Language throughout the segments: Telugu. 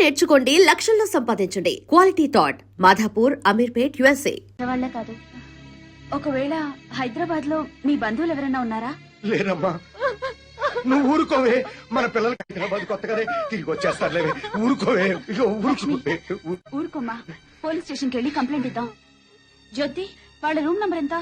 నేర్చుకోండి, లక్షల్లో సంపాదించండి. Quality Thought Madhapur, Ameerpet, USA. వాళ్ళే కాదు, ఒకవేళ హైదరాబాద్ లో మీ బంధువులు ఎవరైనా ఉన్నారా? లేరమ్మా, నువ్వు ఊరుకోవే. మన పిల్లలు హైదరాబాద్ కొత్తగానే తిరిగి వచ్చేస్తారులేవే. ఊరుకోవే, ఇక ఊరుకోవే. ఊరుకోమ్మా, పోలీస్ స్టేషన్ కి వెళ్ళి కంప్లైంట్ ఇద్దాం. జ్యోతి, వాళ్ళ రూమ్ నంబర్ ఎంత?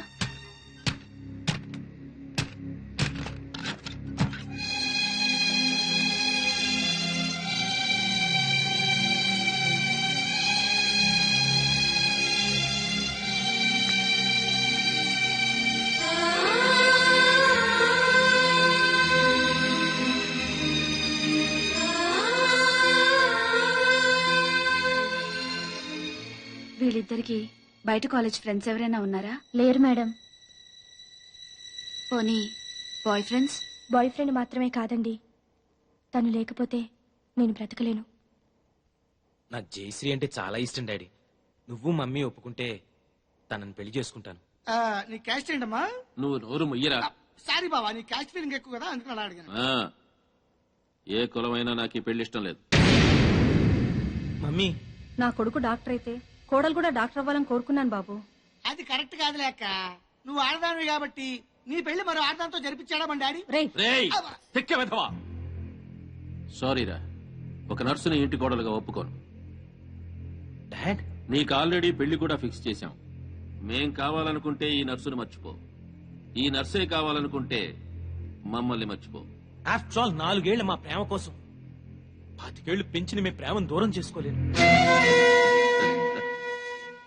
వీళ్ళిద్దరికి బయట కాలేజ్ ఫ్రెండ్స్ ఎవరైనా ఉన్నారా? లేరు మేడం. పోనీ బాయ్ ఫ్రెండ్స్? బాయ్ ఫ్రెండ్ మాత్రమే కాదండి, తను లేకపోతే నేను బ్రతకలేను. నాకు జయశ్రీ అంటే చాలా ఇష్టం డాడీ. నువ్వు మమ్మీ ఒప్పుకుంటే తనని పెళ్లి చేసుకుంటాను. నీ క్యాస్ట్ ఏంటమ్మా? నువ్వు నోరు ముయ్యరా. సారీ బావా, నీ క్యాస్ట్ ఫీలింగ్ ఎక్కువ కదా, అందుకని అలా అడిగాను. ఏ కులమైనా నాకు ఈ పెళ్లి ఇష్టం లేదు. మమ్మీ, నా కొడుకు డాక్టర్ అయితే కోడలు కూడా డాక్టర్ అవ్వాలని కోరుకున్నాను బాబు. అది కరెక్ట్ కాదు లేక, నువ్వు ఆడదానివి కాబట్టి నీ పెళ్లి మరో ఆడదాంతో జరిపించాడా మన డాడీ? రేయ్, తెక్క వెధవా. సారీరా, ఒక నర్సుని ఇంటి కోడలుగా ఒప్పుకోను. డాడ్, నీకు ఆల్రెడీ పెళ్లి కూడా ఫిక్స్ చేశాం. మేం కావాలనుకుంటే ఈ నర్సుని మర్చిపో, ఈ నర్సే కావాలనుకుంటే మమ్మల్ని మర్చిపో. ఆఫ్టర్ ఆల్ 4 ఏళ్ల మా ప్రేమ కోసం 25 ఏళ్లు పెంచిన మీ ప్రేమను దూరం చేసుకోలేను.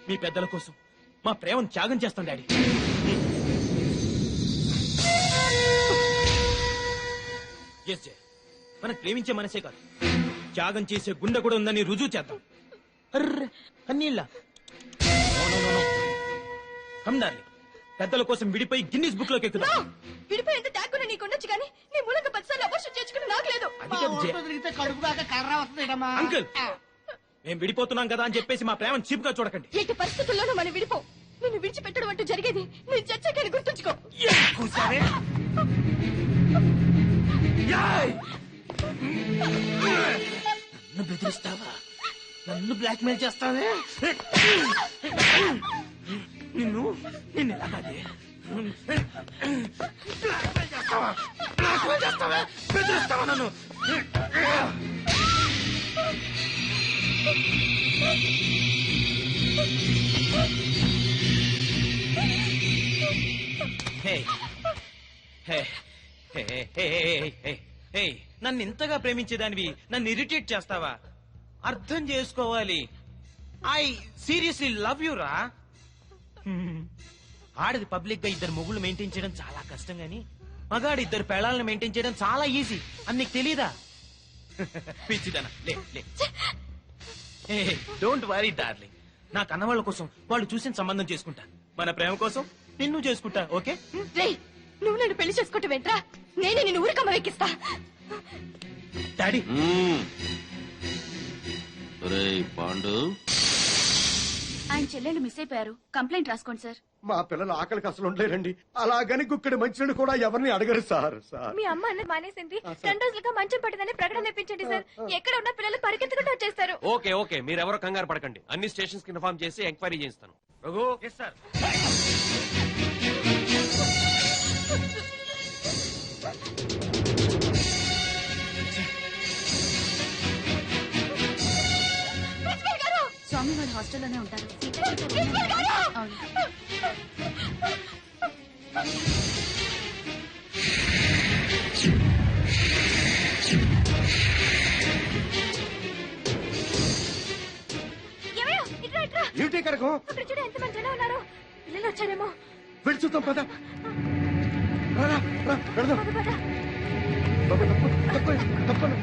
మీ పెద్దల కోసం మా ప్రేమను త్యాగం చేస్తాం డాడీ. ఎస్ జయ, మనం ప్రేమించే మనసే కాదు, త్యాగం చేసే గుండె కూడా ఉందని రుజువు చేద్దాం. అర్రే కన్నీళ్ళ డార్లింగ్, పెద్దల కోసం విడిపోయి గిన్నిస్ బుక్ లోకి ఎక్కుదాం. విడిపోయేంత త్యాగం నీకుండొచ్చు కానీ నీ మూలంగా 10 సార్లు అబోర్షన్ చేసుకుని నాకు లేదు. అది కాదు జయ. తిరిగితే కడుపు దాకా కర్ర వస్తుందేటమ్మా. అంకుల్, మేము విడిపోతున్నాం కదా అని చెప్పేసి మా ప్రేమను చీప్ గా చూడకండి. ఎట్టి పరిస్థితుల్లోనూ మనం విడిపో. నిన్ను విడిచిపెట్టడం అంటూ జరిగేది నేను చచ్చాకని గుర్తుంచుకో. నన్ను బెదిరిస్తావా? నన్ను బ్లాక్ మెయిల్ చేస్తావే? నిన్ను ఎలాగే బ్లాక్ మెయిల్ చేస్తావే? బెదిరిస్తావా నన్ను? నన్ను ఇంతగా ప్రేమించేదానివి నన్ను ఇరిటేట్ చేస్తావా? అర్థం చేసుకోవాలి. ఐ సీరియస్లీ లవ్ యూ రా. ఆడది పబ్లిక్ గా 2 మొగుళ్ళు మెయింటైన్ చేయడం చాలా కష్టం గాని మగాడు 2 పెళ్ళాలను మెయింటైన్ చేయడం చాలా ఈజీ అని నీకు తెలీదా? పిచ్చిదనా, లే లే. డోంట్ వరీ డార్లింగ్, నా కన్నవాళ్ళ కోసం వాళ్ళు చూసిన సంబంధం చేసుకుంటా. మన ప్రేమ కోసం నిన్ను చేసుకుంటా. ఓకే? నువ్వు నన్ను పెళ్లి చేసుకుంటూ వెంట్రా, నేనే నిన్ను ఊరికమ్మ వెక్కిస్తా. డాడీ, పాండు, ఆయన చెల్లెళ్ళు మిస్ అయిపోయారు, కంప్లైంట్ రాసుకోండి సార్. మా పిల్లలు ఆకలికి అసలు ఉండలేరండి. అలాగని గుక్కడి మంచినీళ్ళు కూడా ఎవరిని అడగరు సార్. మీ అమ్మ అన్నది మానేసింది, 2 రోజులుగా మంచం పట్టదని ప్రకటన తెప్పించండి సార్. ఎక్కడ ఉన్న పిల్లలు పరిగెత్తుకుంటూ వచ్చేస్తారు. ఓకే ఓకే, మీరెవరో కంగారు పడకండి. అన్ని స్టేషన్స్ కి ఇన్ఫార్మ్ చేసి ఎంక్వైరీ చేయిస్తాను. రఘు. సార్. స్వామి వాడు హాస్టల్లోనే ఉంటారు. అవును. ఏంటి ఇక్కడకు? అక్కడ చూడు ఎంతమంది జనం ఉన్నారు. పిల్లలు వచ్చారేమో. వెళ్ళి చూద్దాం పద. వెళదాం. తప్పను.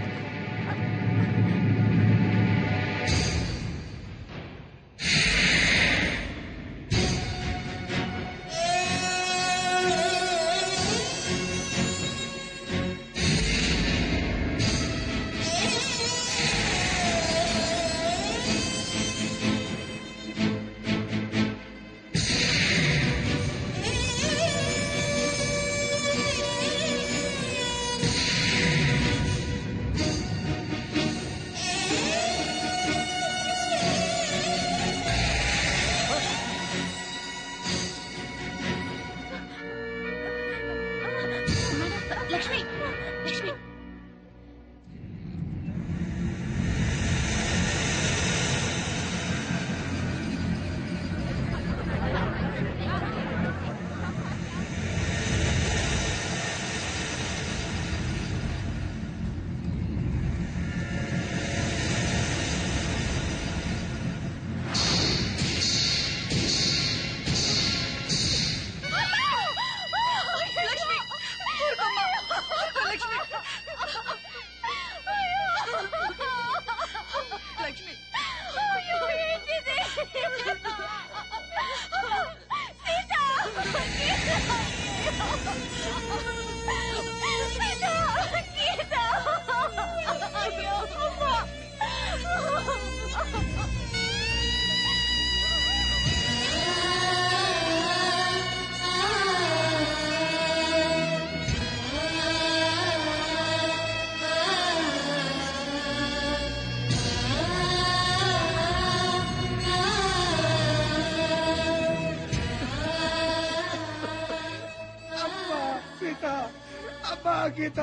గీత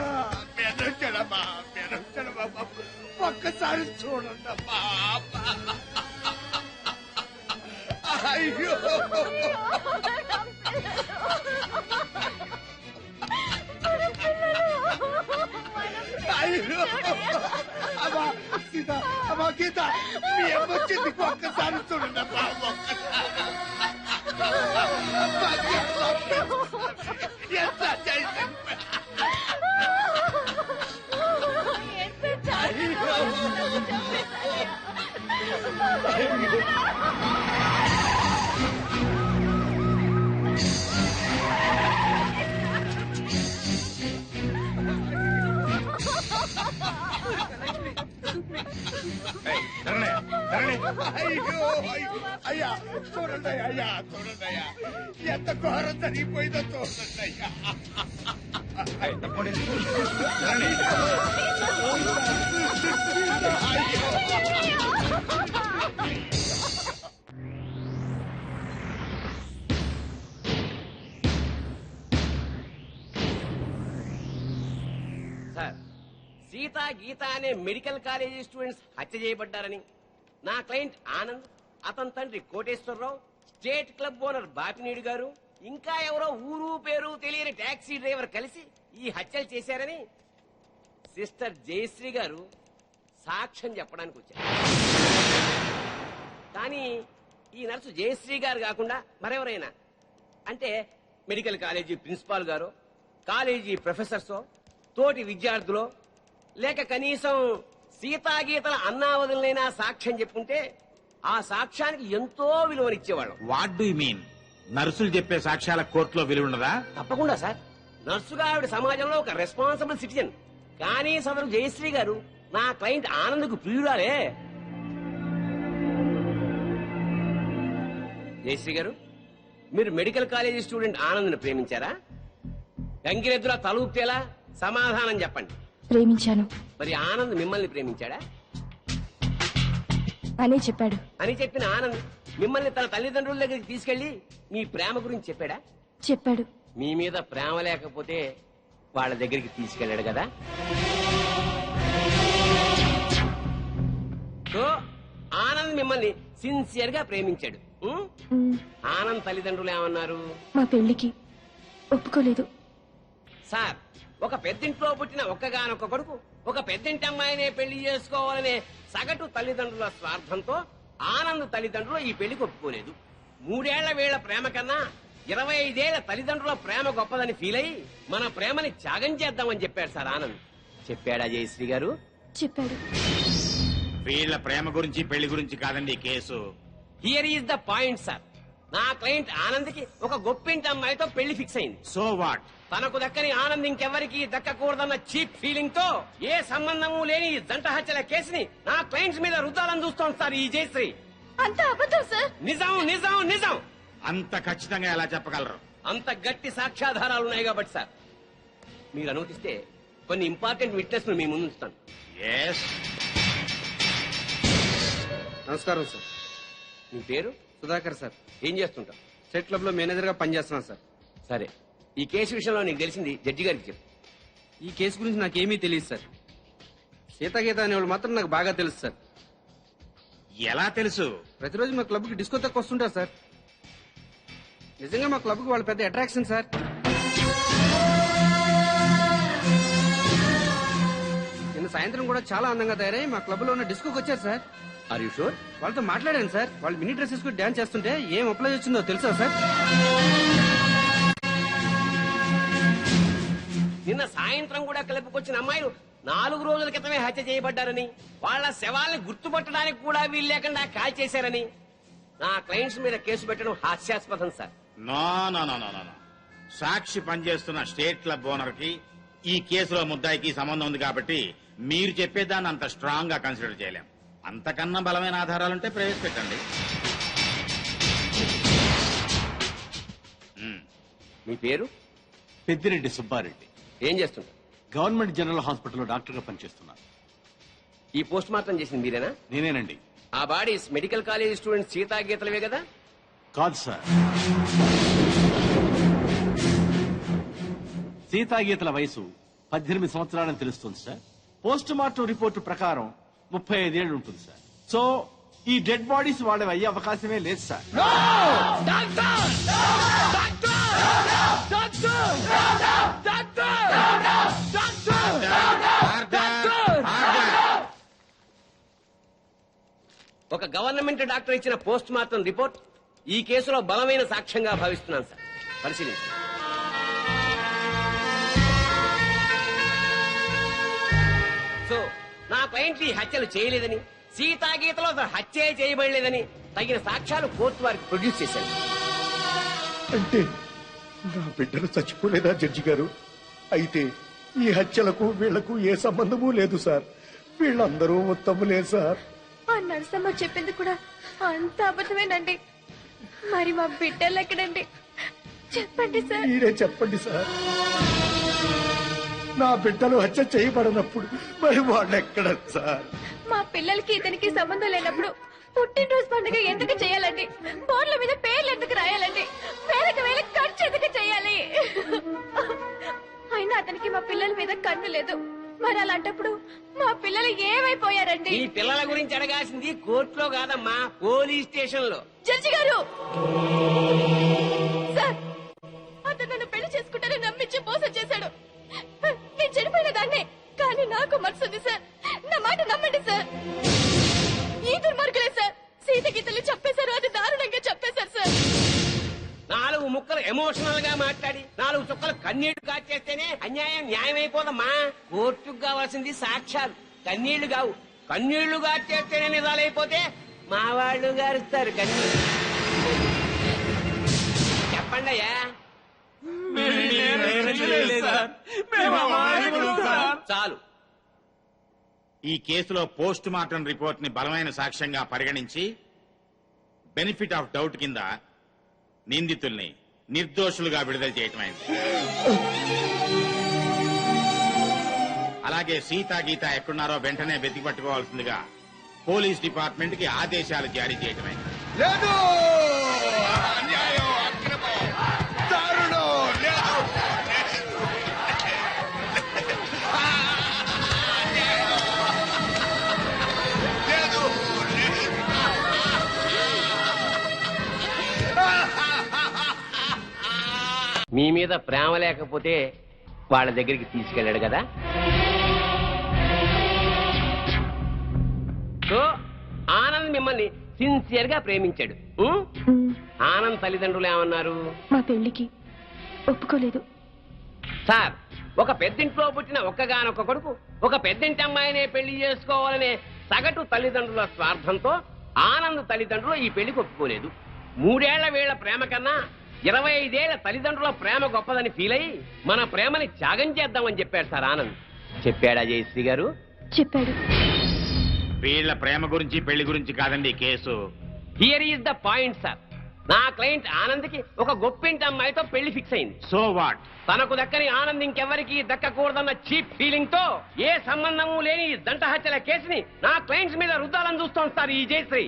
మెరొచ్చడమ్మా మెరొచ్చడమ్మా ఒక్కసారి చూడండమ్మా అయ్యో అయ్యో అమ్మా సీత అమ్మా గీత మీ అమ్మ వచ్చింది ఒక్కసారి చూడండమ్మా ఎంత చేసింది అయ్యో అయ్యా చూడండి అయ్యా చూడండి అయ్యా ఎంత ఘోరం జరిగిపోయిందో చూడండి అయ్యా సార్ సీత గీత అనే మెడికల్ కాలేజీ స్టూడెంట్స్ హత్య చేయబడ్డారని నా క్లయింట్ ఆనంద్ అతని తండ్రి Koteswararao state club owner Bapineedu గారు ఇంకా ఎవరో ఊరు పేరు తెలియని టాక్సీ డ్రైవర్ కలిసి ఈ హత్యలు చేశారని సిస్టర్ జయశ్రీ గారు సాక్ష్యం చెప్పడానికి వచ్చారు. కానీ ఈ నర్సు జయశ్రీ గారు కాకుండా మరెవరైనా అంటే మెడికల్ కాలేజీ ప్రిన్సిపాల్ గారు, కాలేజీ ప్రొఫెసర్సో, తోటి విద్యార్థులో, లేక కనీసం సీతాగీతల అన్నావదులైనా సాక్ష్యం చెప్పుంటే ఆ సాక్ష్యానికి ఎంతో విలువనిచ్చేవాళ్ళం. What do mean? నర్సులు చెప్పే సాక్ష్యాల కోర్టులో విలువ ఉండదా? తప్పకుండా సార్. నర్సుగా ఆవిడ సమాజంలో ఒక రెస్పాన్సిబుల్ సిటిజన్. కానీ సదరు జయశ్రీ గారు నా క్లయింట్ ఆనంద్కు ప్రియురాలే. జయశ్రీ గారు, మీరు మెడికల్ కాలేజీ స్టూడెంట్ ఆనంద్ను ప్రేమించారా? గంగిరెద్దులా తలూపేలా సమాధానం చెప్పండి. ప్రేమించాను మరి ఆనంద్ మిమ్మల్ని ప్రేమించాడా? అనే చెప్పాడు. అని చెప్పిన ఆనంద్ మిమ్మల్ని తన తల్లిదండ్రుల దగ్గరికి తీసుకెళ్లి మీ ప్రేమ గురించి చెప్పాడా? చెప్పాడు. మీ మీద ప్రేమ లేకపోతే వాళ్ళ దగ్గరికి తీసుకెళ్లాడు కదా. సో ఆనంద్ మిమ్మల్ని సిన్సియర్ గా ప్రేమించాడు. ఆనంద్ తల్లిదండ్రులు ఏమన్నారు? మా పెళ్లికి ఒప్పుకోలేదు. సార్, ఒక పెద్దింట్లో పుట్టిన ఒక్కగానొక్క కొడుకు ఒక పెద్దింటి అమ్మాయినే పెళ్లి చేసుకోవాలనే సగటు తల్లిదండ్రుల స్వార్థంతో ఆనంద్ తల్లిదండ్రులు ఈ పెళ్లికి ఒప్పుకోలేదు. 3 ఏళ్ల వీళ్ల ప్రేమ కన్నా 25 ఏళ్ల తల్లిదండ్రుల ప్రేమ గొప్పదని ఫీల్ అయ్యి మన ప్రేమని త్యాగం చేద్దామని చెప్పాడు సార్ ఆనంద్. చెప్పాడా జయశ్రీ గారు? చెప్పాడు. వీళ్ళ ప్రేమ గురించి పెళ్లి గురించి కాదండి case. Here is the point sir. నా క్లయింట్ ఆనంద్కి ఒక గొప్పింటి అమ్మాయితో పెళ్లి ఫిక్స్ అయింది. So what? తనకు దక్కని ఆనంద్ ఇంకెవరికి దక్కకూడదన్న చీప్ ఫీలింగ్ తో ఏ సంబంధము లేని ఈ జంట హత్యల కేసుని నా క్లయింట్స్ మీద రుద్దాలని చూస్తోంది సార్ ఈ జయశ్రీ. అంత అబద్ధం సార్. నిజం నిజం నిజం. అంత ఖచ్చితంగా ఎలా చెప్పగలరు? అంత గట్టి సాక్ష్యాధారాలు ఉన్నాయి కాబట్టి సార్, మీరు అనుమతిస్తే కొన్ని ఇంపార్టెంట్ విట్నెస్ మీ ముందు ఉంచుతాను. ఎస్. నమస్కారం సార్. మీ పేరు? సుధాకర్ సార్. ఏం చేస్తుంటావు? స్టేట్ క్లబ్ లో మేనేజర్ గా పనిచేస్తున్నాను సార్. సరే, ఈ కేసు విషయంలో నీకు తెలిసింది జడ్జి గారికి చెప్పు. ఈ కేసు గురించి నాకేమీ తెలియదు సార్. సీతాగీత అనేవాళ్ళు మాత్రం నాకు బాగా తెలుసు సార్. ఎలా తెలుసు? ప్రతిరోజు మా క్లబ్ కి డిస్కో తక్కువ వస్తుంటారు సార్. నిజంగా మా క్లబ్ కి వాళ్ళు పెద్ద అట్రాక్షన్ సార్. నిన్న సాయంత్రం కూడా చాలా అందంగా తయారై మా క్లబ్ లో ఉన్న డిస్కోకి వచ్చారు సార్. Are you sure? వాళ్ళతో మాట్లాడాను సార్. వాళ్ళు మినీ డ్రెస్ వేసుకుని డాన్స్ చేస్తుంటే ఏం అప్లై వచ్చిందో తెలుసా సార్? నిన్న సాయంత్రం కూడా క్లబ్కి వచ్చిన అమ్మాయిలు 4 రోజుల క్రితమే హత్య చేయబడ్డారని, వాళ్ల శవాల్ని గుర్తుపట్టడానికి కూడా వీలు లేకుండా కాల్ చేశారని నా క్లయింట్స్ మీద కేసు పెట్టడం హాస్యాస్పదం sir. No no no no no. Sakshi పనిచేస్తున్న స్టేట్ క్లబ్ ఓనర్ కి ఈ కేసులో ముద్దాయికి సంబంధం ఉంది కాబట్టి మీరు చెప్పేదాన్ని అంత స్ట్రాంగ్ గా కన్సిడర్ చేయలేం. అంతకన్నా బలమైన ఆధారాలుంటే ప్రవేశపెట్టండి. మీ పేరు? పెద్దిరెడ్డి సుబ్బారెడ్డి. ఏం చేస్తుంటారు? గవర్నమెంట్ జనరల్ హాస్పిటల్లో డాక్టర్ గా పనిచేస్తున్నాను. ఈ పోస్ట్ మార్టం చేసింది మీరేనా? నేనేనండి. ఆ బాడీస్ మెడికల్ కాలేజ్ స్టూడెంట్ సీతాగీతలవే కదా? కాదు సార్. సీతాగీతల వయసు 18 సంవత్సరాలని తెలుస్తుంది సార్. పోస్ట్ మార్టం రిపోర్టు ప్రకారం 35 ఏళ్ళు ఉంటుంది సార్. సో ఈ డెడ్ బాడీస్ వాళ్ళవి అయ్యే అవకాశమే లేదు సార్. ఒక గవర్నమెంట్ డాక్టర్ ఇచ్చిన పోస్ట్ మార్టం రిపోర్ట్ ఈ కేసులో బలమైన సాక్ష్యంగా భావిస్తున్నాను సార్. పరిశీలించండి. సో నా క్లయింట్ ఈ హత్యలు చేయలేదని, సీతాగీతలో హత్య చేయబడలేదని తగిన సాక్ష్యాలు కోర్టు వారికి ప్రొడ్యూస్ చేశాను. అంటే నా బిడ్డలు చచ్చిపోలేదా జడ్జి గారు? అయితే ఈ హత్యలకు వీళ్లకు ఏ సంబంధమూ లేదు సార్. వీళ్ళందరూ ఉత్తములే సార్. ఆ నర్సమ్మ చెప్పింది కూడా అంత అబద్ధమేనండి. మరి మా బిడ్డలు ఎక్కడండి? చెప్పండి సార్. మీరే చెప్పండి సార్. నా బిడ్డలు హత్య చేయబడినప్పుడు మరి వాళ్ళు ఎక్కడ సార్? మా పిల్లలకి ఇతనికి సంబంధం లేనప్పుడు పుట్టినరోజు పండుగ ఎందుకు చేయాలండి? బోర్ల మీద పేర్లు ఎందుకు రాయాలండి? వేల ఖర్చు ఎందుకు చేయాలి? అయినా అతనికి మా పిల్లల మీద కన్ను లేదు. మరి అలాంటప్పుడు మా పిల్లలు ఏమైపోయారండి? ఈ పిల్లల గురించి అడగాల్సింది కోర్టులో కాదమ్మా, పోలీస్ స్టేషన్ లో. జడ్జి గారు, సార్ అతను నన్ను పెళ్లి చేసుకుంటారని నమ్మించి మోసం చేశాడు. నేను చెడిపోయిన దాన్నే, కానీ నాకు మనసుంది సార్. నా మాట నమ్మండి సార్. ఈ దుర్మార్గులే సార్ సీత గీతలు చెప్పేశారు. అది దారుణంగా చెప్పేశారు సార్. 4 ముక్కలు ఎమోషనల్ గా మాట్లాడి 4 చుక్కలు కన్నీళ్లు కాచేస్తేనే అన్యాయం న్యాయమైపోదమ్మా. కోర్టుకు కావాల్సింది సాక్ష్యాలు, కన్నీళ్లు కావు. కన్నీళ్లు కాచేస్తేనే నిజాలైపోతే మా వాళ్ళు గారుస్తారు కన్నీళ్లు. చెప్పండి అయ్యా. చాలు. ఈ కేసులో పోస్ట్ మార్టం రిపోర్ట్ ని బలమైన సాక్ష్యంగా పరిగణించి బెనిఫిట్ ఆఫ్ డౌట్ కింద నిందితుల్ని నిర్దోషులుగా విడుదల చేయటమైంది. అలాగే సీతా గీత ఎక్కడున్నారో వెంటనే వెతికి పట్టుకోవాల్సిందిగా పోలీస్ డిపార్ట్మెంట్ కి ఆదేశాలు జారీ చేయటమైంది. లేదు, అన్యాయం, అక్రమం, దారుణం, లేదు. మీ మీద ప్రేమ లేకపోతే వాళ్ళ దగ్గరికి తీసుకెళ్ళాడు కదా. సో ఆనంద్ మిమ్మల్ని సిన్సియర్ గా ప్రేమించాడు. ఆనంద్ తల్లిదండ్రులు ఏమన్నారు? మా పెళ్లికి ఒప్పుకోలేదు సార్. ఒక పెద్దింట్లో పుట్టిన ఒక్కగానొక్క కొడుకు ఒక పెద్దింటి అమ్మాయినే పెళ్లి చేసుకోవాలనే సగటు తల్లిదండ్రుల స్వార్థంతో ఆనంద్ తల్లిదండ్రులు ఈ పెళ్లికి ఒప్పుకోలేదు. 3 ఏళ్ల వీళ్ల ప్రేమ కన్నా 25 ఏళ్ల తల్లిదండ్రుల ప్రేమ గొప్పదని ఫీల్ అయ్యి మన ప్రేమని త్యాగం చేద్దామని చెప్పాడు సార్ ఆనంద్. చెప్పాడా జయశ్రీ గారు? చెప్పాడు. వీళ్ల ప్రేమ గురించి పెళ్లి గురించి కాదండి ఈ case. Here is the point sir. నా క్లయింట్ ఆనంద్ కి ఒక గొప్పింటి అమ్మాయితో పెళ్లి ఫిక్స్ అయింది. So what? తనకు దక్కని ఆనంద్ ఇంకెవరికి దక్కకూడదన్న చీప్ ఫీలింగ్ తో ఏ సంబంధము లేని దంట హత్యల కేసుని నా క్లయింట్స్ మీద రుద్దాలని చూస్తోంది సార్ ఈ జయశ్రీ.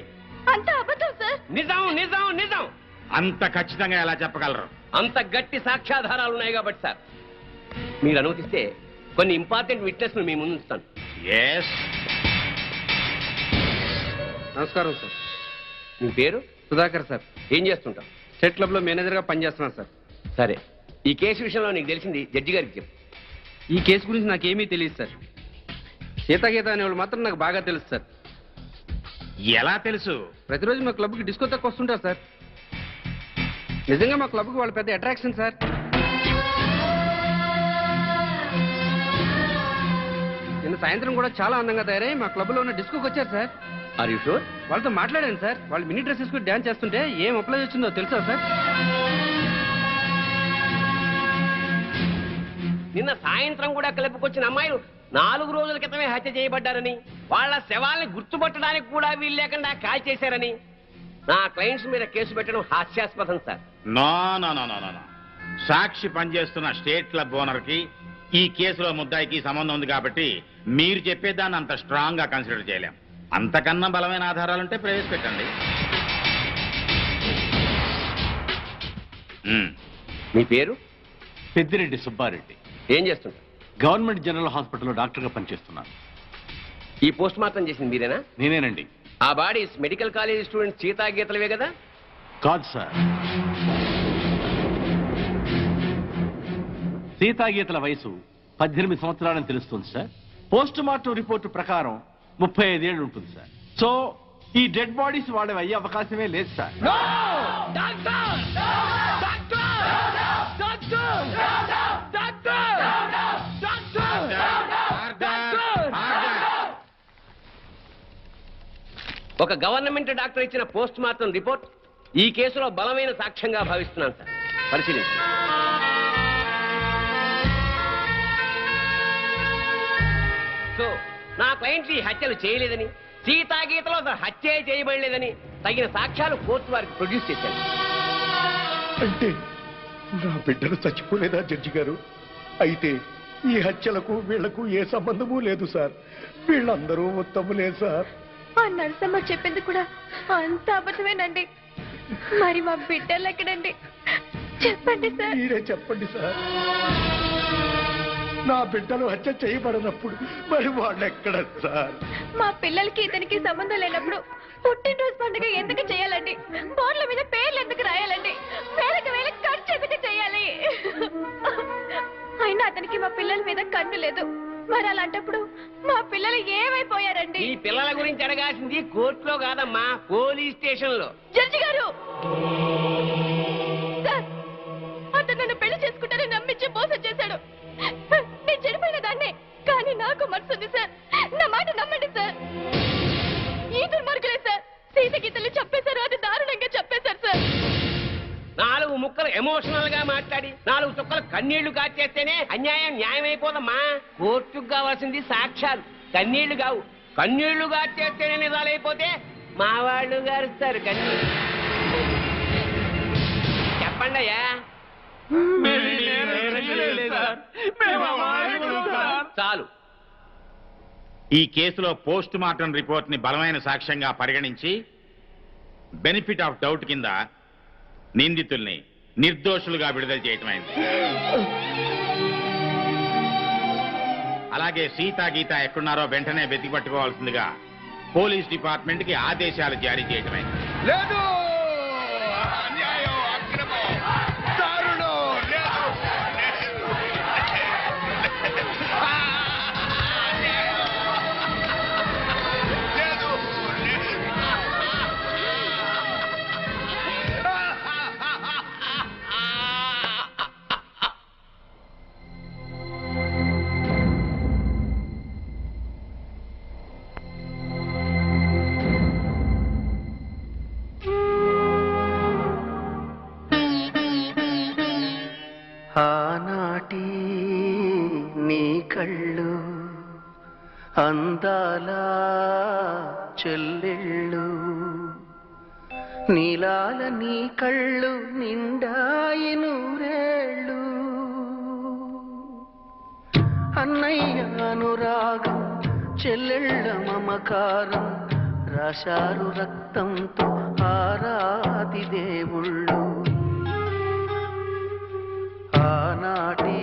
అంత అబద్ధం సార్. నిజం నిజం నిజం. అంత ఖచ్చితంగా ఎలా చెప్పగలరు? అంత గట్టి సాక్ష్యాధారాలు ఉన్నాయి కాబట్టి సార్. మీరు అనుమతిస్తే కొన్ని ఇంపార్టెంట్ విట్నెస్ మీ ముందు ఉంచుతాను. నమస్కారం సార్. మీ పేరు? సుధాకర్ సార్. ఏం చేస్తుంటావు? స్టేట్ క్లబ్ లో మేనేజర్ గా పనిచేస్తున్నాను సార్. సరే, ఈ కేసు విషయంలో నీకు తెలిసింది జడ్జి గారికి చెప్పు. ఈ కేసు గురించి నాకేమీ తెలియదు సార్. సీతాగీత అనేవాళ్ళు మాత్రం నాకు బాగా తెలుసు సార్. ఎలా తెలుసు? ప్రతిరోజు మా క్లబ్ కి డిస్కో తక్కువ వస్తుంటారు సార్. నిజంగా మా క్లబ్ కి వాళ్ళు పెద్ద అట్రాక్షన్ సార్. నిన్న సాయంత్రం కూడా చాలా అందంగా తయారై మా క్లబ్ లో ఉన్న డిస్కోకి వచ్చారు సార్. Are you sure? వాళ్ళతో మాట్లాడాను సార్. వాళ్ళు మినీ డ్రెస్ వేసుకుని డాన్స్ చేస్తుంటే ఏం అప్లై వచ్చిందో తెలుసా సార్? నిన్న సాయంత్రం కూడా క్లబ్కి అమ్మాయిలు 4 రోజుల క్రితమే హత్య చేయబడ్డారని, వాళ్ళ శవాల్ని గుర్తుపట్టడానికి కూడా వీలు లేకుండా కాల్ చేశారని నా క్లయింట్స్ మీద కేసు పెట్టడం హాస్యాస్పదం sir. No no no no no. Sakshi పనిచేస్తున్న స్టేట్ క్లబ్ ఓనర్ కి ఈ కేసులో ముద్దాయికి సంబంధం ఉంది కాబట్టి మీరు చెప్పేదాన్ని అంత స్ట్రాంగ్ గా కన్సిడర్ చేయలేం. అంతకన్నా బలమైన ఆధారాలుంటే ప్రవేశపెట్టండి. మీ పేరు? పెద్దిరెడ్డి సుబ్బారెడ్డి. ఏం చేస్తుంటారు? గవర్నమెంట్ జనరల్ హాస్పిటల్లో డాక్టర్గా పనిచేస్తున్నాను. ఈ పోస్ట్ మార్టం చేసింది మీరేనా? నేనేనండి. ఆ bodies medical college student Sita గీతలవే కదా? కాదు సార్. సీతాగీతల వయసు 18 సంవత్సరాలని తెలుస్తుంది సార్. పోస్ట్ మార్టం రిపోర్టు ప్రకారం 35 ఏళ్ళు ఉంటుంది సార్. సో ఈ డెడ్ బాడీస్ వాడే అయ్యే అవకాశమే లేదు సార్. ఒక గవర్నమెంట్ డాక్టర్ ఇచ్చిన పోస్ట్ మార్టం రిపోర్ట్ ఈ కేసులో బలమైన సాక్ష్యంగా భావిస్తున్నాను సార్. పరిశీలించండి. సో నా క్లయింట్ ఈ హత్యలు చేయలేదని, సీతాగీతలో అసలు హత్య చేయబడలేదని తగిన సాక్ష్యాలు కోర్టు వారికి ప్రొడ్యూస్ చేశాను. అంటే నా బిడ్డలు చచ్చిపోలేదా జడ్జి గారు? అయితే ఈ హత్యలకు వీళ్లకు ఏ సంబంధము లేదు సార్. వీళ్ళందరూ ఉత్తములే సార్. ఆ నరసమ్మ చెప్పింది కూడా అంత అబద్ధమేనండి. మరి మా బిడ్డలు ఎక్కడండి? చెప్పండి సార్. మీరే చెప్పండి సార్. నా బిడ్డలు హత్య చేయబడినప్పుడు మరి వాళ్ళు ఎక్కడ సార్? మా పిల్లలకి ఇతనికి సంబంధం లేనప్పుడు పుట్టినరోజు పండుగ ఎందుకు చేయాలండి? బోర్ల మీద పేర్లు ఎందుకు రాయాలండి? వేలకు వేలకు ఖర్చు ఎందుకు చేయాలి? అయినా అతనికి మా పిల్లల మీద కన్ను లేదు. మరి అలాంటప్పుడు మా పిల్లలు ఏమైపోయారండి? ఈ పిల్లల గురించి అడగాల్సింది కోర్టులో కాదమ్మా, పోలీస్ స్టేషన్ లో. జడ్జి గారు, సార్, అతను నన్ను పెళ్లి చేసుకుంటారని నమ్మించి మోసం చేశాడు. నేను చెడిపోయిన దాన్నే, కానీ నాకు మనసుంది సార్. నా మాట నమ్మండి సార్. ఈ దుర్మార్గులే సార్ సీత గీతల్ని చెప్పేశారు. అది దారుణంగా చెప్పేశారు సార్. 4 ముక్కలు ఎమోషనల్ గా మాట్లాడి 4 చుక్కలు కన్నీళ్లు కాచేస్తేనే అన్యాయం న్యాయమైపోదమ్మా. కోర్టుకు కావాల్సింది సాక్ష్యాలు, కన్నీళ్లు కావు. కన్నీళ్లు కాచేస్తేనే నిజాలైపోతే మా వాళ్ళు గారుస్తారు కన్నీళ్ళు. చెప్పండి అయ్యా. చాలు. ఈ కేసులో పోస్ట్ మార్టం రిపోర్ట్ ని బలమైన సాక్ష్యంగా పరిగణించి బెనిఫిట్ ఆఫ్ డౌట్ కింద నిందితుల్ని నిర్దోషులుగా విడుదల చేయటమైంది. అలాగే సీతా గీత ఎక్కడున్నారో వెంటనే వెతికి పట్టుకోవాల్సిందిగా పోలీస్ డిపార్ట్మెంట్ కి ఆదేశాలు జారీ చేయటమైంది. లేదు, అన్యాయం, అక్రమం, దారుణం, లేదు, ఆనాటి నీ కళ్ళు అందాల చెల్లెళ్ళు, నీలాల నీ కళ్ళు నిండాయి నూరేళ్ళు. అన్నయ్య అనురాగం చెల్లెళ్ళ మమకారం రాశారు రక్తంతో ఆరాది దేవుళ్ళు. ఆనాటి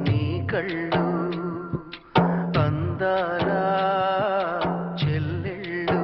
నీ కళ్ళు అందాల చెల్లెళ్ళు.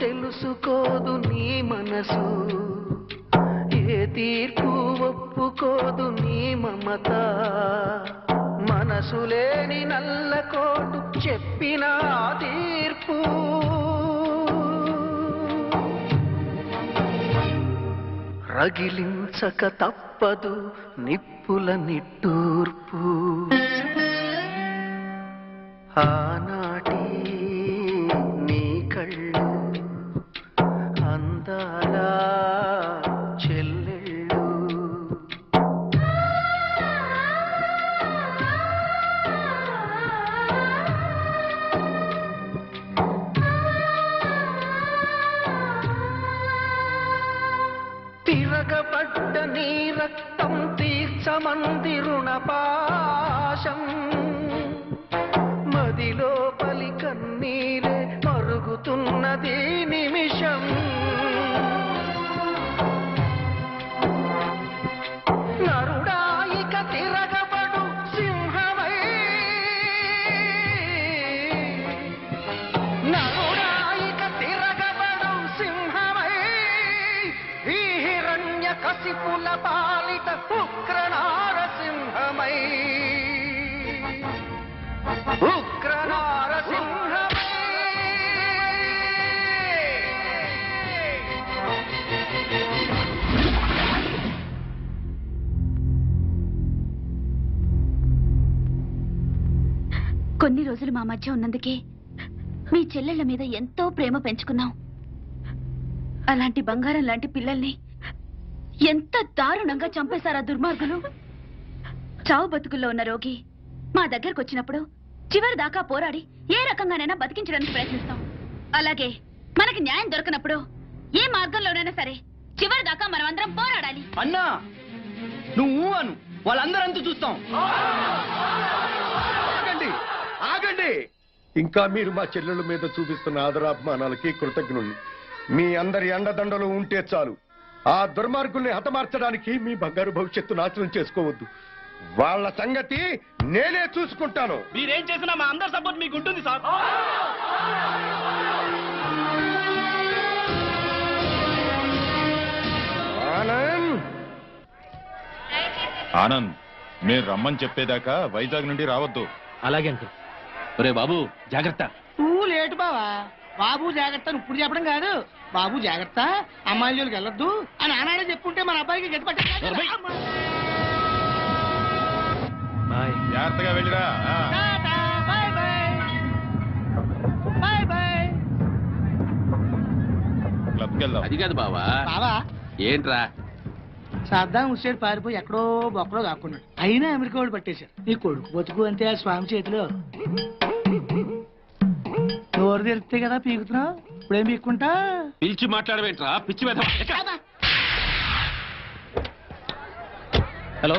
తెలుసుకోదు నీ మనసు, ఏ తీర్పు ఒప్పుకోదు నీ మమత. మనసు లేని నల్లకోటు చెప్పిన తీర్పు రగిలించక తప్పదు నిప్పుల నిట్టూర్పు. ఆనాటి నీ కళ్ళు అందాల మంది రుణపాశం మదిలోపలి కన్నీరే మరుగుతున్నది నిమిషం నరుడాయిక తిరగబడు సింహమై నరుడాయిక తిరగబడు సింహమై ఈ హిరణ్య కసిపుల పాలిట ఉగ్రనార సింహమై ఉగ్రనార సింహమై కొన్ని రోజులు మా మధ్య ఉన్నందుకే మీ చెల్లెళ్ళ మీద ఎంతో ప్రేమ పెంచుకున్నాం. అలాంటి బంగారం లాంటి పిల్లల్ని ఎంత దారుణంగా చంపేశారా దుర్మార్గులు. చావు బతుకుల్లో ఉన్న రోగి మా దగ్గరకు వచ్చినప్పుడు చివరి దాకా పోరాడి ఏ రకంగానైనా బతికించడానికి ప్రయత్నిస్తాం. అలాగే మనకి న్యాయం దొరకనప్పుడు ఏ మార్గంలోనైనా సరే చివరి దాకా మనం అందరం పోరాడాలి. అన్నా నువ్వు అను వాళ్ళందరంతా చూస్తాం. ఆగండి ఆగండి. ఇంకా మీరు మా చెల్లెళ్ళ మీద చూపిస్తున్న ఆదరాభిమానాలకి కృతజ్ఞుణ్ణి. మీ అందరి అండదండలు ఉంటే చాలు. ఆ దుర్మార్గుల్ని హతమార్చడానికి మీ బంగారు భవిష్యత్తు నాశనం చేసుకోవద్దు. వాళ్ళ సంగతి నేనే చూసుకుంటాను. మీరేం చేసినా మా అందరి సపోర్ట్ మీకు ఉంటుంది సార్. ఆనంద్ ఆనంద్ మీరు రమ్మని చెప్పేదాకా వైజాగ్ నుండి రావద్దు. అలాగే అంకుల్. ఒరే బాబు జాగ్రత్త. నువ్వు లేటు బావా. బాబు జాగ్రత్త అని ఇప్పుడు చెప్పడం కాదు. బాబు జాగ్రత్త అమ్మాయిల జోలికి వెళ్ళొద్దు అని ఆనాడే చెప్పుంటే మన అబ్బాయికి గట్టి పట్టే. బాయ్. జాగ్రత్తగా వెళ్ళిరా. Bye bye bye bye. క్లబ్కి వెళ్దాం. అది కాదు బావా. బావా ఏంట్రా? సద్దాం హుస్సేన్ పారిపోయి ఎక్కడో బొక్కడో కాకున్నాడు. అయినా అమెరికా వాళ్ళు పట్టేశారు. నీ కొడుకు బతుకు అంతే ఆ స్వామి చేతిలో. నోరు తెరిస్తే కదా పీకుతున్నావు. ఇప్పుడేం పీక్కుంటా. పిలిచి మాట్లాడవేంట్రా పిచ్చి వెధవ. హలో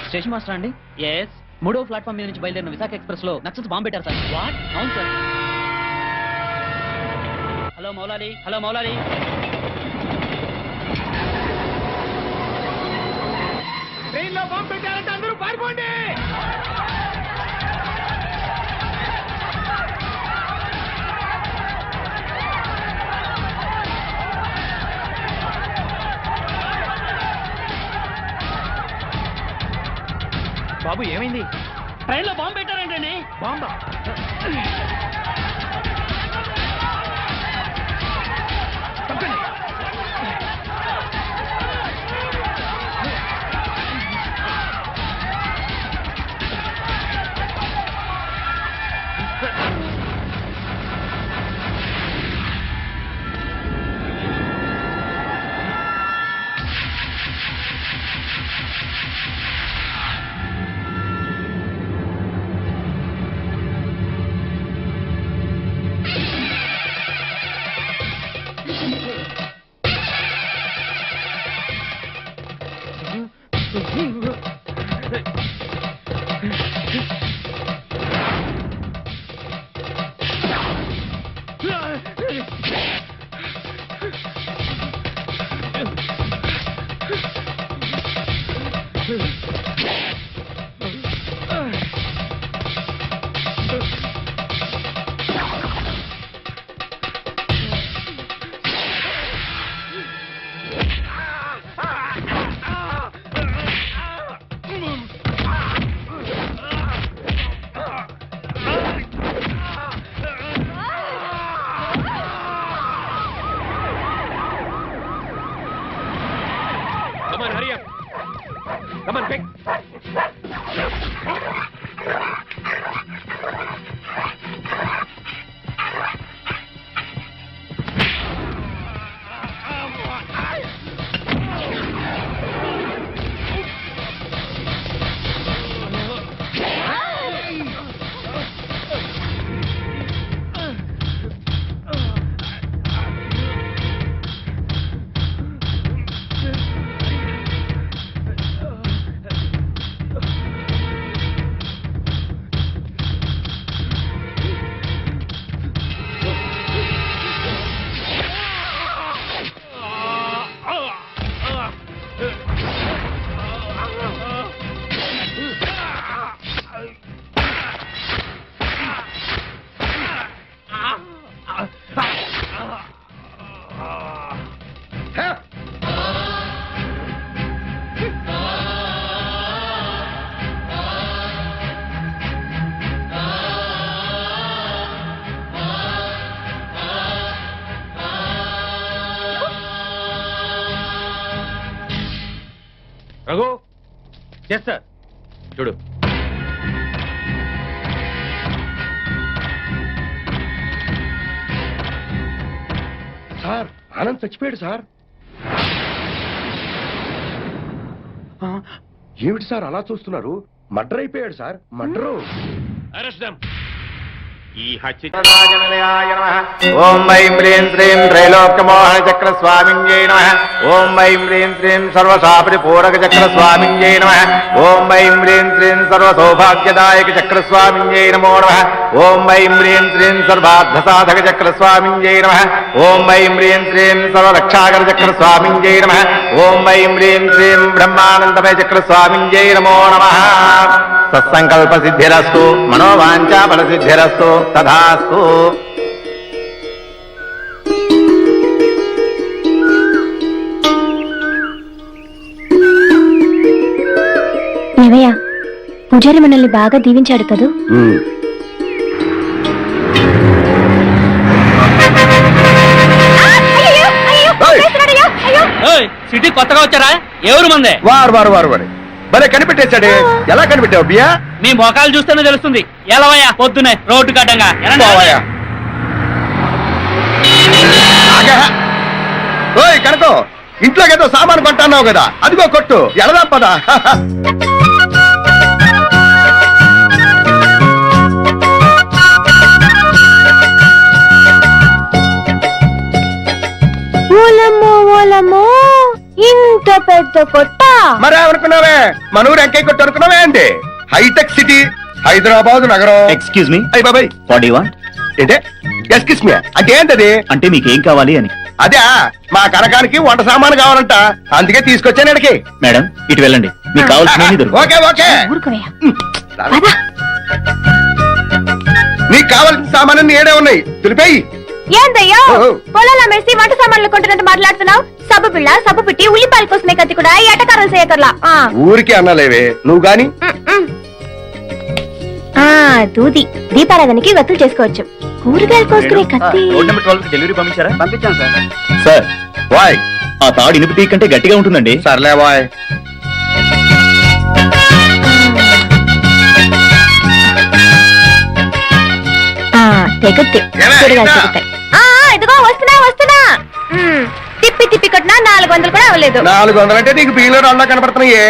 స్టేషన్ మాస్టర్ అండి. ఎస్ 3వ ప్లాట్ఫామ్ మీద నుంచి బయలుదేరిన విశాఖ ఎక్స్ప్రెస్ లో నక్సల్స్ బాంబు పెట్టారు సార్. వాట్? అవును sir. Hello Moula Ali. Hello Moula Ali. ట్రైన్లో బాంబు పెట్టారంటే అందరూ పారిపోండి. బాబు ఏమైంది? ట్రైన్లో బాంబు పెట్టారంటండి. బాంబా? రఘు చేస్తా చూడు. సార్ ఆనంద్ చచ్చిపోయాడు సార్. ఏమిటి సార్ అలా చూస్తున్నారు? మర్డర్ అయిపోయాడు సార్, మర్డరు. Arrest them. ఈ హత్య ఓం ఐం హ్రీం శ్రీం త్రైలోక్యమోహన చక్ర స్వామింజై నమః. ఓం ఐం హ్రీం శ్రీం సర్వశాపరి పూరక చక్ర స్వామింజై నమః. ఓం ఐం హ్రీం శ్రీం సర్వ సౌభాగ్యదాయక చక్ర స్వామింజై నమో నమః. ఓం ఐం హ్రీం శ్రీం సర్వార్థ సాధక చక్ర స్వామింజై నమః. ఓం ఐం హ్రీం శ్రీం సర్వరక్షాకర చక్ర స్వామింజై నమః. ఓం ఐం హ్రీం శ్రీం బ్రహ్మానందమయ చక్ర స్వామింజై నమో నమః. సత్సంకల్ప సిద్ధిరస్తు, మనోవాంఛా ఫల సిద్ధిరస్తు, తథాస్తు. ఏమయ్య, పూజారి మనల్ని బాగా దీవించాడు కదూ? సిటీ కొత్తగా వచ్చారా? ఎవరు మందే? వారు వారు వారు వారు భలే కనిపెట్టేశాడే. ఎలా కనిపెట్టావు బియ్యా? మీ మొఖాలు చూస్తేనే తెలుస్తుంది. ఎలవయ్యా పొద్దునే రోడ్డు కట్టంగా. ఓయ్ కనుకో, ఇంట్లోకి ఏదో సామాను కొంటున్నావు కదా, అదిగో కొట్టు. ఎడదాం పదా. ఓలమ్మో ఓలమ్మో, ఇంత పెద్ద కొట్ట! మరేమనుకున్నావే, మన ఊరు ఎంకై కొట్టు అనుకున్నావే అండి? హైటెక్ సిటీ హైదరాబాద్ నగరం. ఎక్స్క్యూజ్ మీ, అయ్యి బాబాయ్, వాట్ యు వాంట్? ఏంటే ఎక్స్క్యూజ్ మీ అంటే ఏంటది? అంటే మీకేం కావాలి అని. అదే మా కనకానికి వంట సామాను కావాలంట, అందుకే తీసుకొచ్చాను ఇక్కడికి. మేడం ఇటు వెళ్ళండి, మీకు కావాల్సిన ఓకే ఓకే. ఊరుకోవయ్యా. నీకు కావాల్సిన సామాను ఏడే ఉన్నాయి, తులిపేయి. ఏందయ్యో పొలాలు అమ్మేసి వంట సామాన్లు కొంటున్నట్టు మాట్లాడుతున్నావు? సబ్బు పిల్ల, సబ్బు పిట్టి, ఉల్లిపాయలు కోసుకునే కత్తి కూడా ఎటకారాలు చేయకర్లా. ఊరికి అన్నలేవే నువ్వు గాని. దూది దీపారాధనకి వత్తులు చేసుకోవచ్చు. కూరగాయలు కోసుకునే కత్తి. రోడ్ నెంబర్ 12 కి డెలివరీ పంపించారా? పంపించాను సార్. సార్ వాయ్, ఆ తాడు ఇనుపు తీగ కంటే గట్టిగా ఉంటుందండి. సర్లే వాయ్. తెగుద్ది, కూరగాయలు తెగుతాయి. ఇదిగో వస్తున్నా వస్తున్నా. తిప్పి తిప్పి కొట్టినా 400 కూడా అవ్వలేదు. 400 అంటే నీకు బియ్యంలో అన్నా కనపడుతున్నాయే.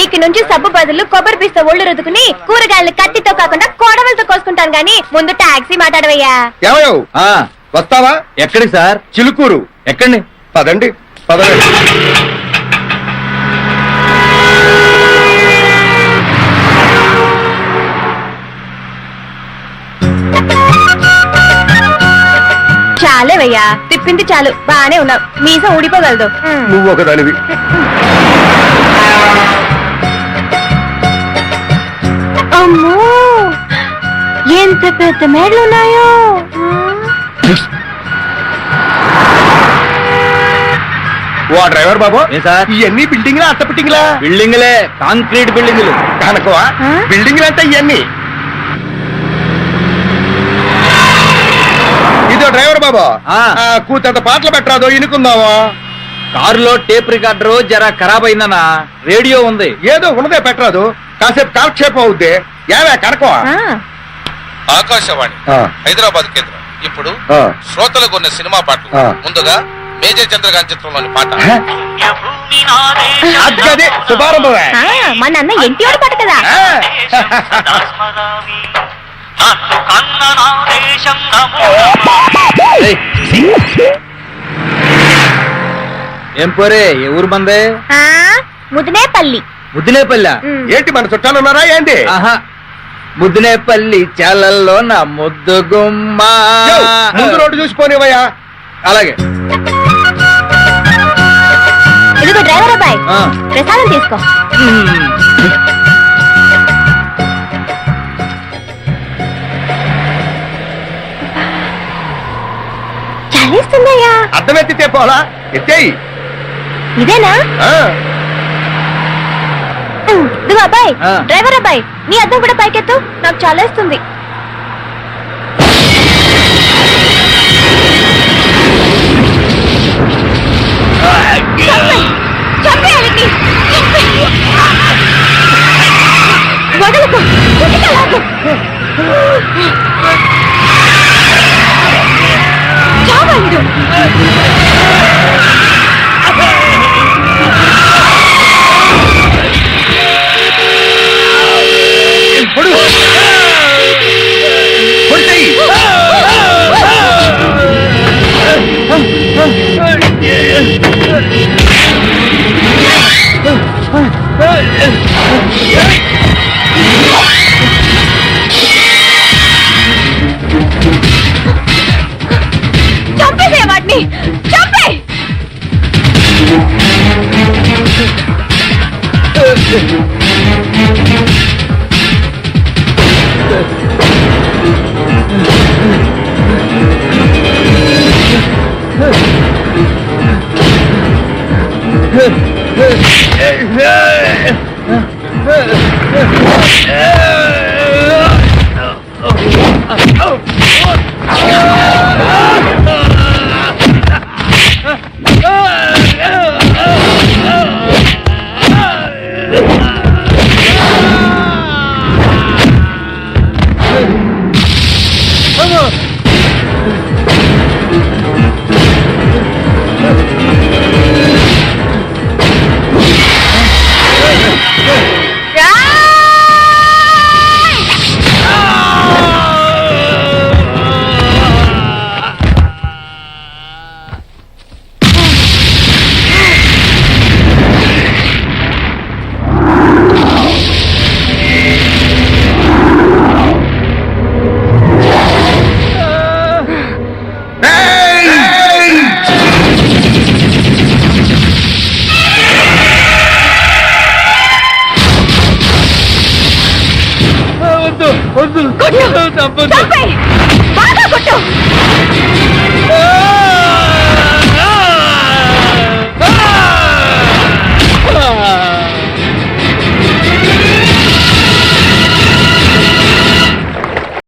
ఇక నుంచి సబ్బు బదులు కొబ్బరి పీస్తో ఒళ్ళు రుద్దుకుని కూరగాయలు కత్తితో కాకుండా కోడవలతో కోసుకుంటాను గానీ ముందు టాక్సీ మాట్లాడవయ్యా. ఏమయ్యో వస్తావా? ఎక్కడికి సార్? చిలుకూరు. ఎక్కండి. పదండి పదండి. చాలేవయ్యా, తిప్పింది చాలు, బానే ఉన్నావు. మీసం ఊడిపోగలదు. నువ్వు ఒకదానివి. అమ్మో, ఎంత పెద్ద మేడలున్నాయో. ఓ డ్రైవర్ బాబు, సార్ ఇవన్నీ బిల్డింగ్లా అట్ట బిల్డింగ్లా? బిల్డింగ్లే, కాంక్రీట్ బిల్డింగ్లు. కనుకవా బిల్డింగ్లు అంటే ఇవన్నీ. ఇదో డ్రైవర్ బాబు, కూతంత పాటలు పెట్టరాదో ఇనుకుందావా? కారులో టేప్ రికార్డర్ జరా ఖరాబ్ అయిందన్నా. రేడియో ఉంది. ఏదో ఉన్నదే పెట్టరాదు, కాసేపు కాలక్షేపం అవుద్ది. ఏవే కనుకో. ఆకాశవాణి హైదరాబాద్ కేంద్రం ఇప్పుడు శ్రోతలకు ఉన్న సినిమా పాటలు. ముందుగా మేజర్ చంద్రకాంత్ చిత్రంలోని పాట. అదే శుభారంభమే. మా నాన్న ఎన్టీఆర్ పాట కదా. ఏం పోరే, ఏ ఊరు మందే? ముదినేపల్లి. ముద్దినేపల్లి ఏంటి మన చుట్టాలు ఉన్నారా ఏంటి? ఆహా, ముద్దినేపల్లి చాలల్లో నా ముద్దు గుమ్మ. ముందు రోడ్డు చూసిపోనివయ్యా. అలాగే. ఇదిగో డ్రైవర్ అబ్బాయి, ప్రసాదం తీసుకో. చలిస్తుందయ్యా. అర్థం ఎత్తితే పోలా, ఎత్తేయి. ఇదేనా? ఇదిగో అబ్బాయి, డ్రైవర్ అబ్బాయి, నీ అద్దం కూడా పైకెత్తు, నాకు చలేస్తుంది. చంపేయాలి. చావాలిడు. చంపేసే వాటిని, చంపే. చంపే.